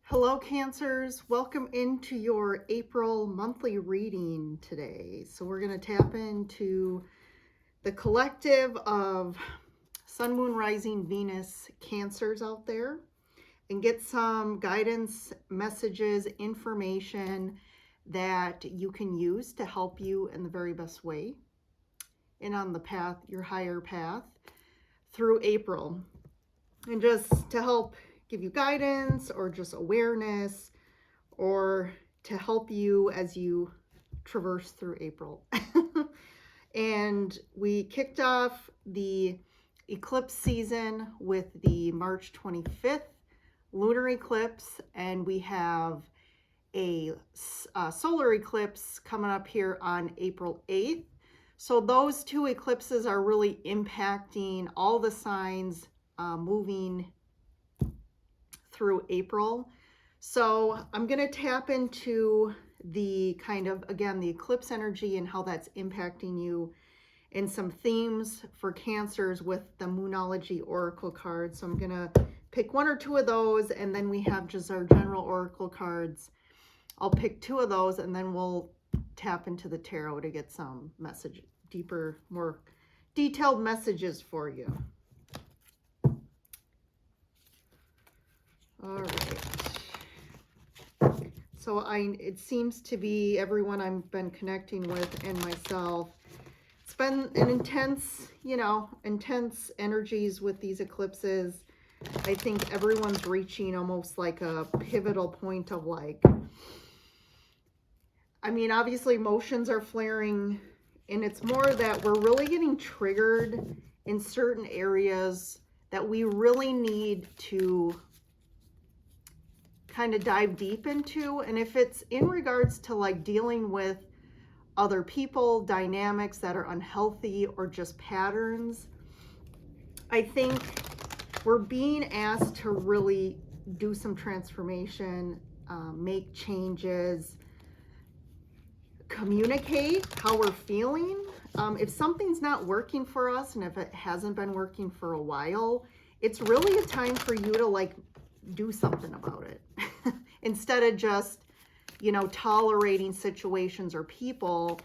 Hello, Cancers. Welcome into your April monthly reading today. So we're going to tap into the collective of Sun, Moon, Rising, Venus Cancers out there and get some guidance, messages, information that you can use to help you in the very best way and on the path, your higher path through April. And just to help give you guidance or just awareness or to help you as you traverse through April. And we kicked off the eclipse season with the March 25th lunar eclipse, and we have a solar eclipse coming up here on April 8th. So those two eclipses are really impacting all the signs moving through April. So I'm going to tap into the kind of, again, the eclipse energy and how that's impacting you and some themes for Cancers with the Moonology Oracle cards. So I'm going to pick one or two of those, and then we have just our general Oracle cards. I'll pick two of those, and then we'll tap into the tarot to get some message, deeper, more detailed messages for you. All right. So it seems to be everyone I've been connecting with and myself. It's been an intense energies with these eclipses. I think everyone's reaching almost like a pivotal point of obviously emotions are flaring, and it's more that we're really getting triggered in certain areas that we really need to kind of dive deep into. And if it's in regards to dealing with other people, dynamics that are unhealthy or just patterns, I think we're being asked to really do some transformation, make changes, communicate how we're feeling. If something's not working for us, and if it hasn't been working for a while, it's really a time for you to do something about it instead of just tolerating situations or people.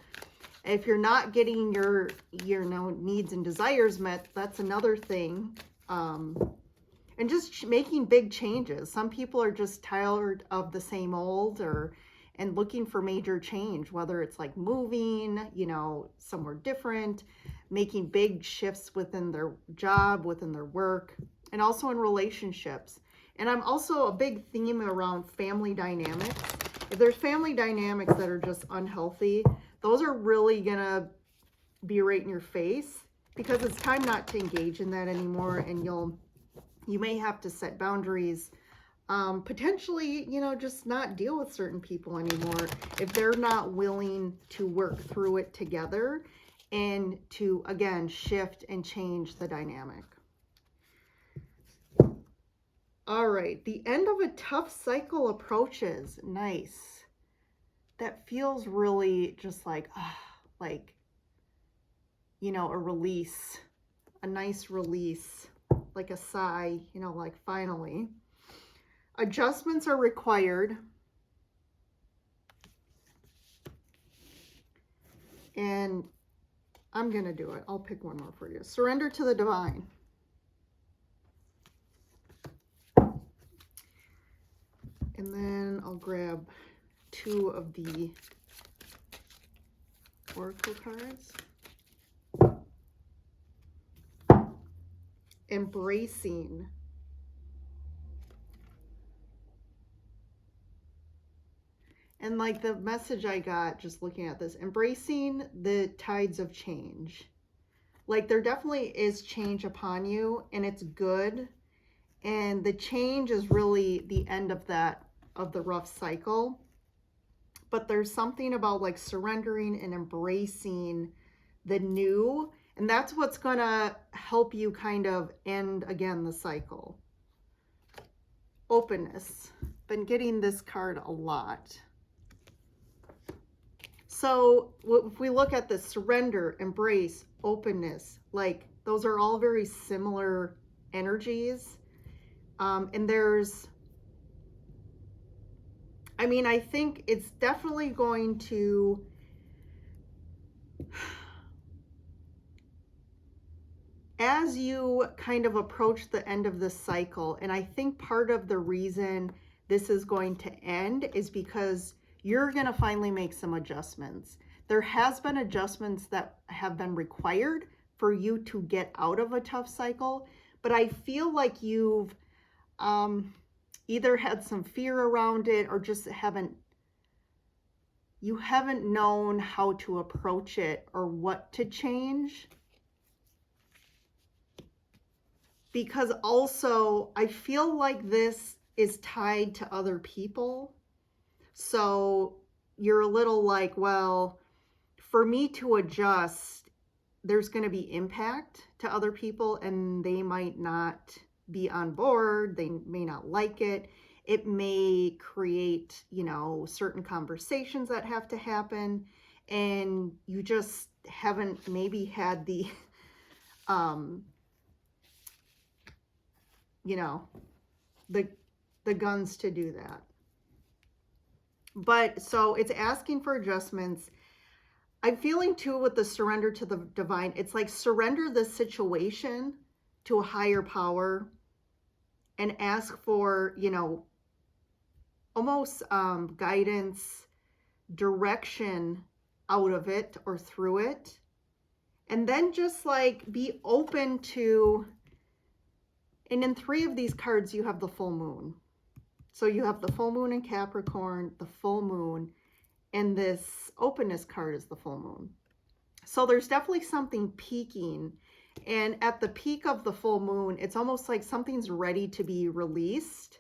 If you're not getting your needs and desires met, that's another thing. And just making big changes. Some people are just tired of the same old and looking for major change, whether it's moving somewhere different, making big shifts within their job, within their work, and also in relationships. And I'm also a big theme around family dynamics. If there's family dynamics that are just unhealthy, those are really gonna be right in your face, because it's time not to engage in that anymore. And you may have to set boundaries, potentially, just not deal with certain people anymore if they're not willing to work through it together and to, again, shift and change the dynamic. All right, the end of a tough cycle approaches. Nice. That feels really just a release, a nice release, like a sigh, finally. Adjustments are required. And I'm going to do it. I'll pick one more for you. Surrender to the divine. And then I'll grab two of the Oracle cards. Embracing. And the message I got just looking at this, embracing the tides of change. There definitely is change upon you, and it's good. And the change is really the end of the rough cycle. But there's something about surrendering and embracing the new, and that's what's gonna help you kind of end again the cycle. Openness. Been getting this card a lot. So if we look at the surrender, embrace, openness, those are all very similar energies. And there's I mean, I think it's definitely going to, as you kind of approach the end of this cycle, and I think part of the reason this is going to end is because you're going to finally make some adjustments. There has been adjustments that have been required for you to get out of a tough cycle, but I feel like you've either had some fear around it or just haven't known how to approach it or what to change. Because also I feel like this is tied to other people. So you're a little like, well, for me to adjust, there's going to be impact to other people and they might not be on board. They may not like it. It may create, you know, certain conversations that have to happen, and you just haven't maybe had the, you know, the guns to do that. But so it's asking for adjustments. I'm feeling too with the surrender to the divine. It's like surrender the situation to a higher power and ask for, you know, almost guidance, direction out of it or through it. And then just like be open to, and in 3 of these cards, you have the full moon. So you have the full moon in Capricorn, the full moon, and this openness card is the full moon. So there's definitely something peaking. And at the peak of the full moon, it's almost like something's ready to be released.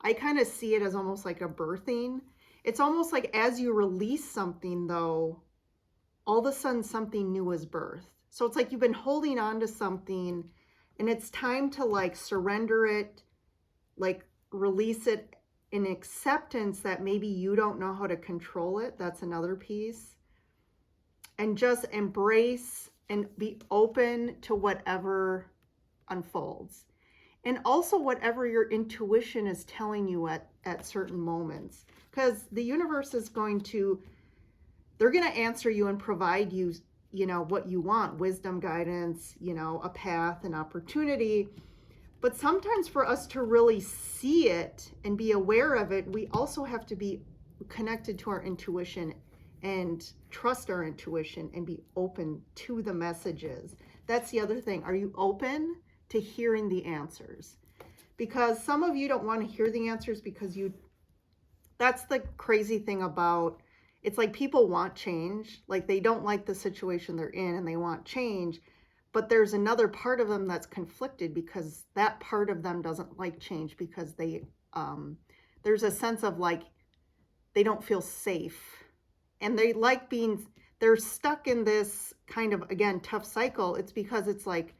I kind of see it as almost like a birthing. It's almost like as you release something, though, all of a sudden something new is birthed. So it's like you've been holding on to something and it's time to like surrender it, like release it in acceptance that maybe you don't know how to control it. That's another piece. And just embrace and be open to whatever unfolds. And also whatever your intuition is telling you at certain moments. Because the universe is going to, they're going to answer you and provide you, you know, what you want. Wisdom, guidance, you know, a path, an opportunity. But sometimes for us to really see it and be aware of it, we also have to be connected to our intuition and trust our intuition and be open to the messages. That's the other thing. Are you open to hearing the answers? Because some of you don't want to hear the answers because that's the crazy thing about, it's like people want change. Like they don't like the situation they're in and they want change. But there's another part of them that's conflicted because that part of them doesn't like change because there's a sense of like, they don't feel safe. And they like they're stuck in this kind of, again, tough cycle. It's because it's like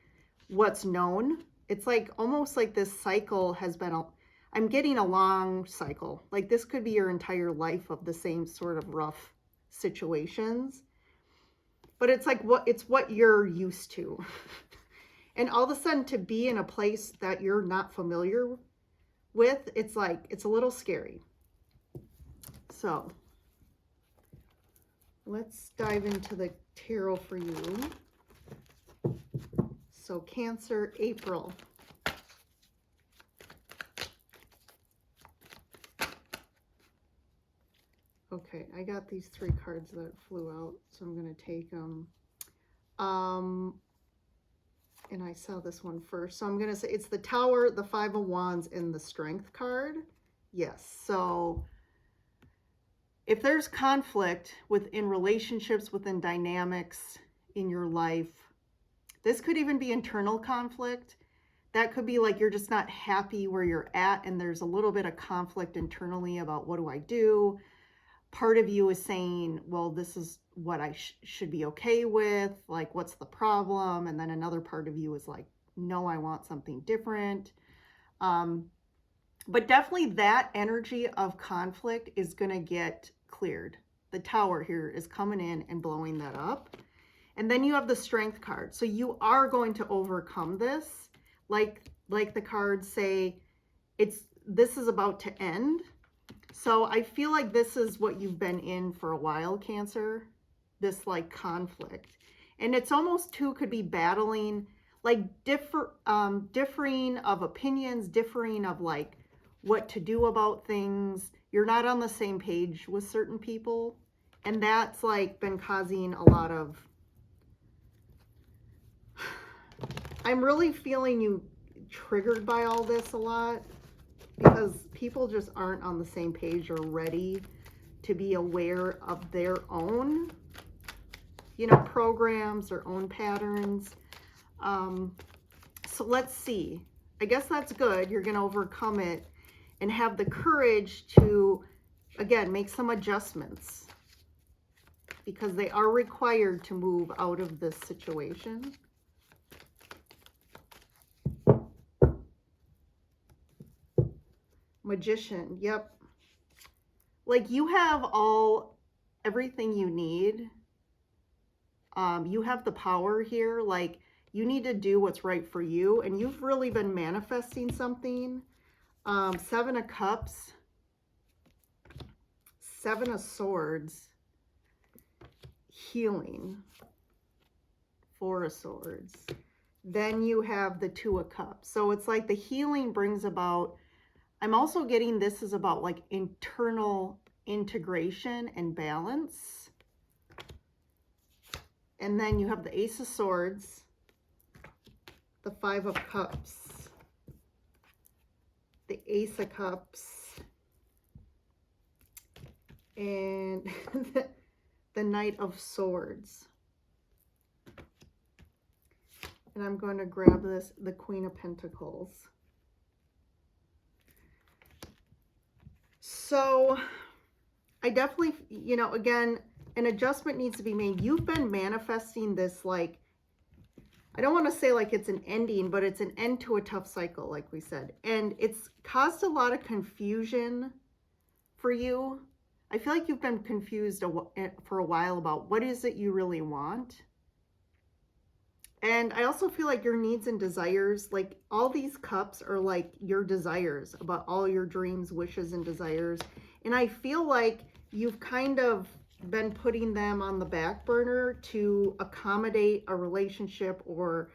what's known. It's like almost like this cycle has been, I'm getting a long cycle. Like this could be your entire life of the same sort of rough situations. But it's like it's what you're used to. And all of a sudden to be in a place that you're not familiar with, it's like, it's a little scary. So let's dive into the tarot for you. So Cancer, April. Okay, I got these 3 cards that flew out, so I'm going to take them. And I saw this one first. So I'm going to say it's the Tower, the 5 of Wands, and the Strength card. Yes, so if there's conflict within relationships, within dynamics in your life, this could even be internal conflict. That could be like you're just not happy where you're at, and there's a little bit of conflict internally about what do I do? Part of you is saying, well, this is what I should be okay with. Like, what's the problem? And then another part of you is like, no, I want something different. But definitely that energy of conflict is going to get cleared. The Tower here is coming in and blowing that up. And then you have the Strength card. So you are going to overcome this. Like the cards say, this is about to end. So I feel like this is what you've been in for a while, Cancer, this like conflict. And it's almost too could be battling, like differing of opinions, differing of like what to do about things. You're not on the same page with certain people. And that's like been causing a lot of, I'm really feeling you triggered by all this a lot, because people just aren't on the same page or ready to be aware of their own, you know, programs, their own patterns. So let's see. I guess that's good. You're going to overcome it and have the courage to, again, make some adjustments, because they are required to move out of this situation. Magician, yep. Like you have everything you need. You have the power here. Like you need to do what's right for you. And you've really been manifesting something. 7 of Cups, 7 of Swords, healing, 4 of Swords. Then you have the 2 of Cups. So it's like the healing brings about, I'm also getting this is about like internal integration and balance. And then you have the Ace of Swords, the 5 of Cups, the Ace of Cups, and the Knight of Swords. And I'm going to grab this, the Queen of Pentacles. So I definitely, you know, again, an adjustment needs to be made. You've been manifesting this, like, I don't want to say like it's an ending, but it's an end to a tough cycle, like we said. And it's caused a lot of confusion for you. I feel like you've been confused for a while about what is it you really want. And I also feel like your needs and desires, like all these cups are like your desires, about all your dreams, wishes, and desires. And I feel like you've kind of been putting them on the back burner to accommodate a relationship, or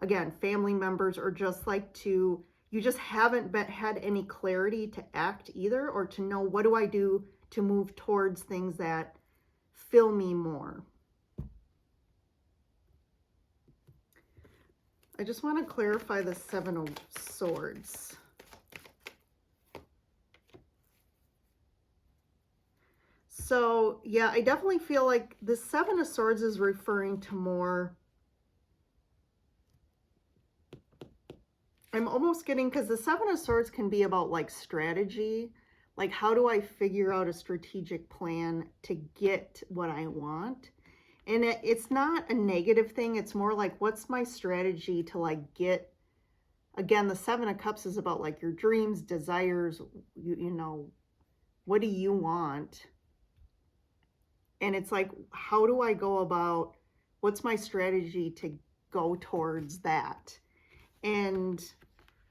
again, family members, or just like you just haven't had any clarity to act either, or to know what do I do to move towards things that fill me more. I just want to clarify the 7 of Swords. So, yeah, I definitely feel like the 7 of Swords is referring to more, I'm almost getting, because the 7 of Swords can be about like strategy, like how do I figure out a strategic plan to get what I want? And it's not a negative thing. It's more like, what's my strategy to like get, again, the 7 of Cups is about like your dreams, desires, you know, what do you want? And it's like, how do I go about, what's my strategy to go towards that? And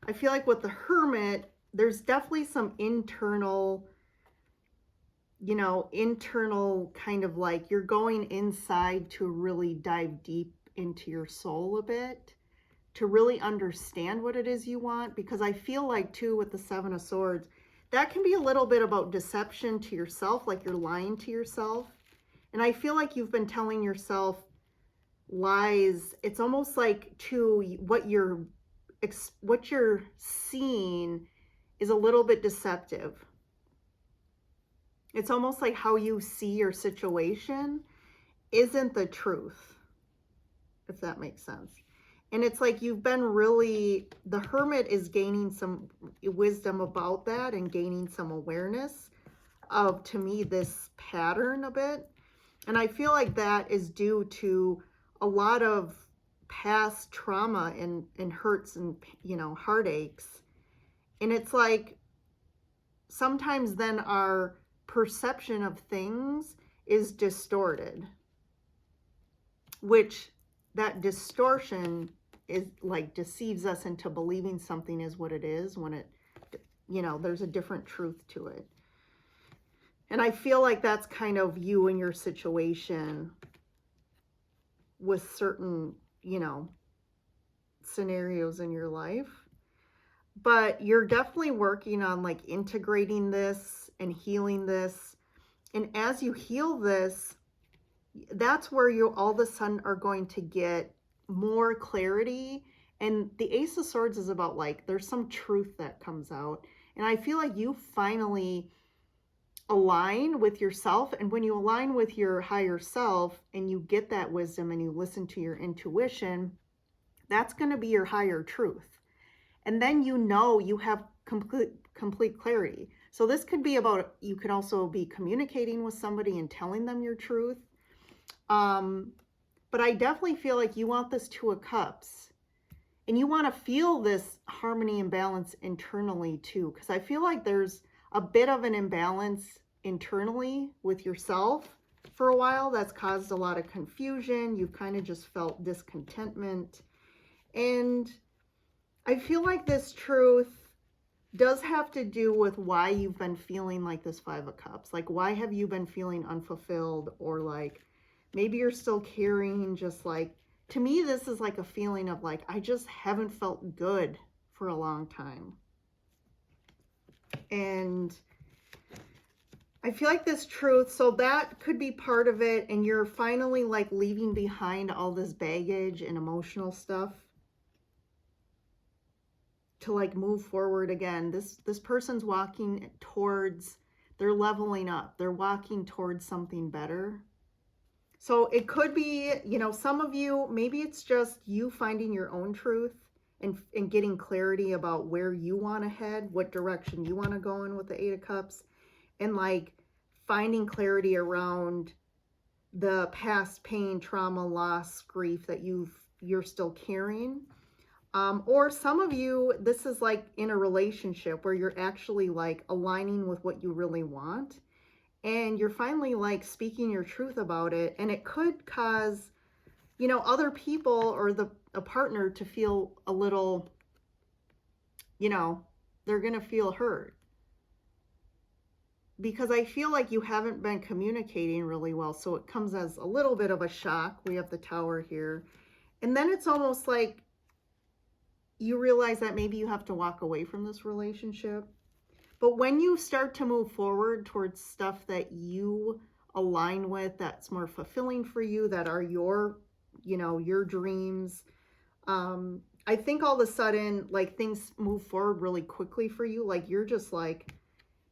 I feel like with the Hermit, there's definitely some internal, you know, internal kind of like you're going inside to really dive deep into your soul a bit, to really understand what it is you want. Because I feel like too, with the 7 of Swords, that can be a little bit about deception to yourself, like you're lying to yourself. And I feel like you've been telling yourself lies. It's almost like to what you're seeing is a little bit deceptive. It's almost like how you see your situation isn't the truth, if that makes sense. And it's like you've been really, the Hermit is gaining some wisdom about that and gaining some awareness of, to me, this pattern a bit. And I feel like that is due to a lot of past trauma and hurts and, you know, heartaches. And it's like sometimes then our perception of things is distorted, which that distortion is like deceives us into believing something is what it is when it, you know, there's a different truth to it. And I feel like that's kind of you and your situation with certain, scenarios in your life. But you're definitely working on like integrating this and healing this. And as you heal this, that's where you all of a sudden are going to get more clarity. And the Ace of Swords is about like, there's some truth that comes out. And I feel like you finally align with yourself. And when you align with your higher self and you get that wisdom and you listen to your intuition, that's going to be your higher truth. And then you have complete clarity. So this could be about, you could also be communicating with somebody and telling them your truth. But I definitely feel like you want this Two of Cups. And you want to feel this harmony and balance internally too. Because I feel like there's a bit of an imbalance internally with yourself for a while that's caused a lot of confusion. You've kind of just felt discontentment. And I feel like this truth does have to do with why you've been feeling like this Five of Cups. Like, why have you been feeling unfulfilled? Or like, maybe you're still carrying just like, to me, this is like a feeling of like, I just haven't felt good for a long time. And I feel like this truth, so that could be part of it. And you're finally like leaving behind all this baggage and emotional stuff to like move forward again. This person's walking towards, they're leveling up. They're walking towards something better. So it could be, some of you, maybe it's just you finding your own truth and getting clarity about where you want to head, what direction you want to go in with the Eight of Cups, and like finding clarity around the past pain, trauma, loss, grief that you're still carrying. Or some of you, this is like in a relationship where you're actually like aligning with what you really want. And you're finally like speaking your truth about it. And it could cause, other people or a partner to feel a little, they're going to feel hurt. Because I feel like you haven't been communicating really well. So it comes as a little bit of a shock. We have the Tower here. And then it's almost like you realize that maybe you have to walk away from this relationship. But when you start to move forward towards stuff that you align with, that's more fulfilling for you, that are your dreams, I think all of a sudden, like, things move forward really quickly for you. Like, you're just like,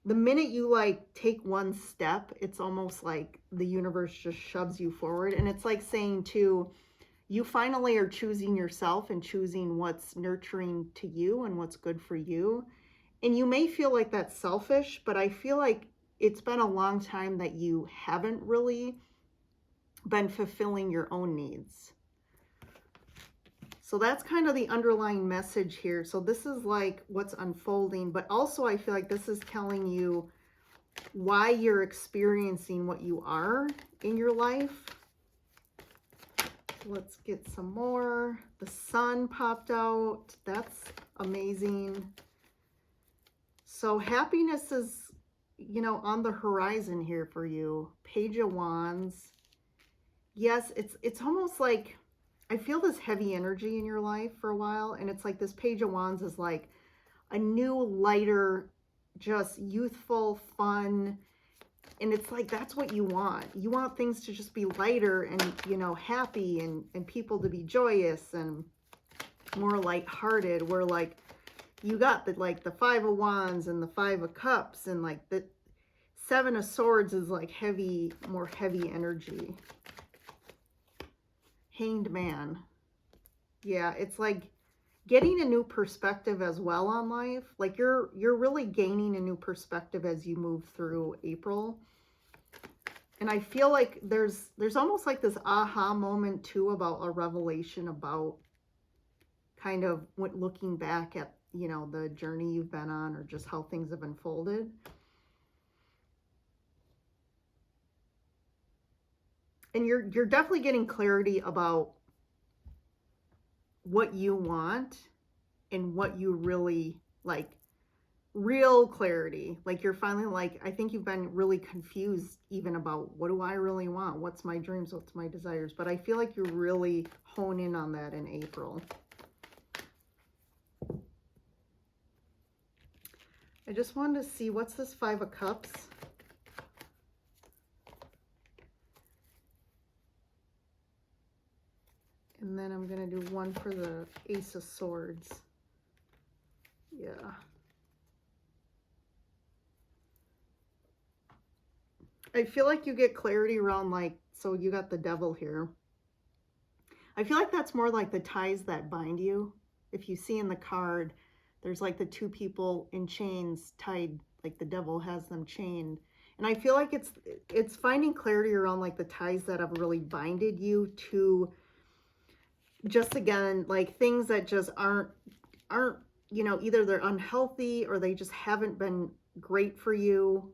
the minute you like take one step, it's almost like the universe just shoves you forward. And it's like saying too, you finally are choosing yourself and choosing what's nurturing to you and what's good for you. And you may feel like that's selfish, but I feel like it's been a long time that you haven't really been fulfilling your own needs. So that's kind of the underlying message here. So this is like what's unfolding, but also I feel like this is telling you why you're experiencing what you are in your life. Let's get some more. The Sun popped out. That's amazing. So happiness is, on the horizon here for you. Page of Wands. Yes, it's almost like I feel this heavy energy in your life for a while. And it's like this Page of Wands is like a new, lighter, just youthful, fun. And it's like, that's what you want. You want things to just be lighter and, happy and people to be joyous and more lighthearted. Where like you got the Five of Wands and the Five of Cups, and like the Seven of Swords is like heavy, more heavy energy. Hanged Man. Yeah, it's like getting a new perspective as well on life. Like you're really gaining a new perspective as you move through April. And I feel like there's almost like this aha moment too, about a revelation about kind of looking back at, the journey you've been on, or just how things have unfolded. And you're definitely getting clarity about what you want and what you really like, real clarity. Like you're finally like, I think you've been really confused even about what do I really want? What's my dreams? What's my desires? But I feel like you really hone in on that in April. I just wanted to see, what's this Five of Cups? And then I'm going to do one for the Ace of Swords. Yeah. I feel like you get clarity around, like, so you got the Devil here. I feel like that's more like the ties that bind you. If you see in the card, there's like the two people in chains tied, like the Devil has them chained. And I feel like it's finding clarity around like the ties that have really binded you to, just again, like things that just aren't, you know, either they're unhealthy or they just haven't been great for you.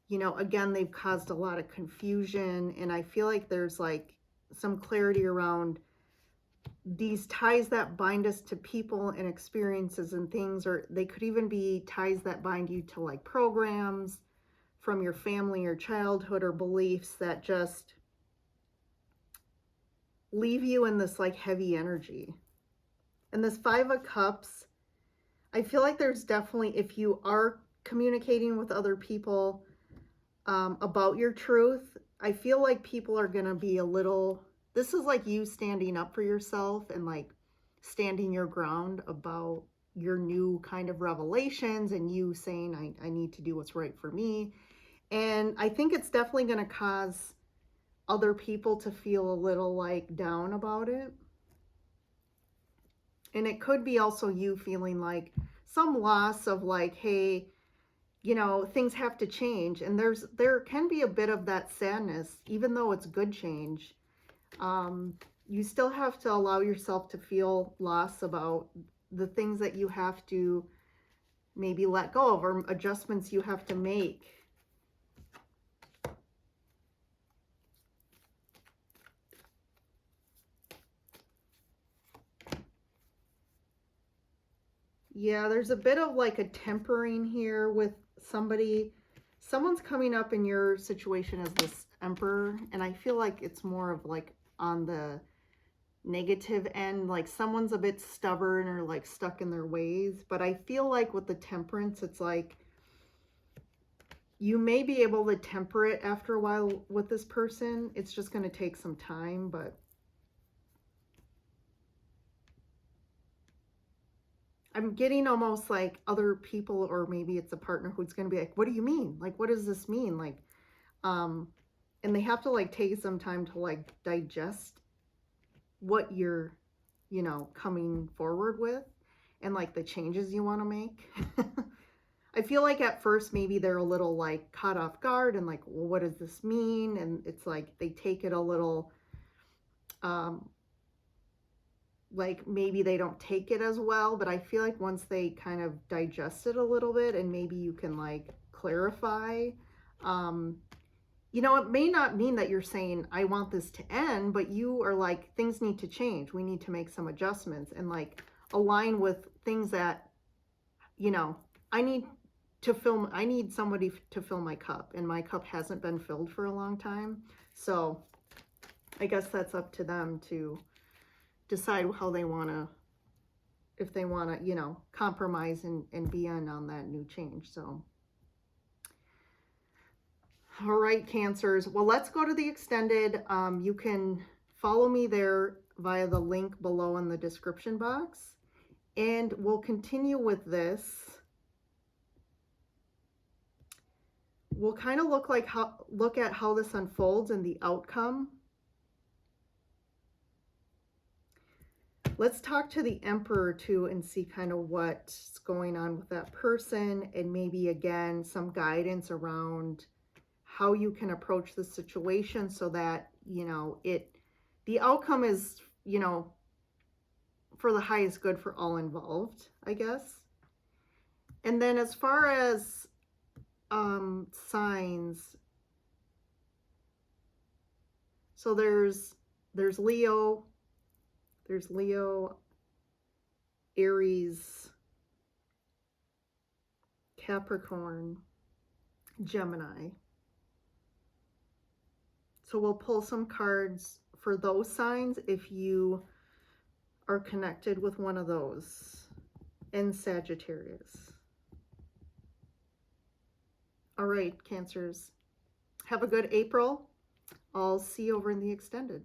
You know, again, they've caused a lot of confusion. And I feel like there's like some clarity around these ties that bind us to people and experiences and things, or they could even be ties that bind you to like programs from your family or childhood or beliefs that just leave you in this like heavy energy. And this Five of Cups, I feel like there's definitely, if you are communicating with other people about your truth, I feel like people are going to be a little, this is like you standing up for yourself and like standing your ground about your new kind of revelations and you saying, I need to do what's right for me. And I think it's definitely going to cause other people to feel a little like down about it. And it could be also you feeling like some loss of like, hey, you know, things have to change. And there can be a bit of that sadness, even though it's good change. You still have to allow yourself to feel loss about the things that you have to maybe let go of, or adjustments you have to make. Yeah, there's a bit of like a tempering here with somebody. Someone's coming up in your situation as this Emperor, and I feel like it's more of like on the negative end, like someone's a bit stubborn or like stuck in their ways. But I feel like with the Temperance, it's like you may be able to temper it after a while with this person. It's just going to take some time, but I'm getting almost like other people, or maybe it's a partner who's going to be like, what do you mean? Like, what does this mean? Like, and they have to like take some time to like digest what you're, you know, coming forward with and like the changes you want to make. I feel like at first maybe they're a little like caught off guard and like, well, what does this mean? And it's like they take it a little like maybe they don't take it as well, but I feel like once they kind of digest it a little bit and maybe you can like clarify, you know, it may not mean that you're saying I want this to end, but you are like, things need to change, we need to make some adjustments and like align with things that, you know, I need somebody to fill my cup, and my cup hasn't been filled for a long time. So I guess that's up to them to decide how they want to, if they want to, you know, compromise and be in on that new change. So, all right, Cancers. Well, let's go to the extended. You can follow me there via the link below in the description box. And we'll continue with this. We'll kind of look at how this unfolds and the outcome. Let's talk to the Emperor too and see kind of what's going on with that person, and maybe again some guidance around how you can approach the situation so that, you know, the outcome is, you know, for the highest good for all involved, I guess. And then as far as signs, so there's Leo, Aries, Capricorn, Gemini. So we'll pull some cards for those signs if you are connected with one of those, and Sagittarius. All right, Cancers. Have a good April. I'll see you over in the extended.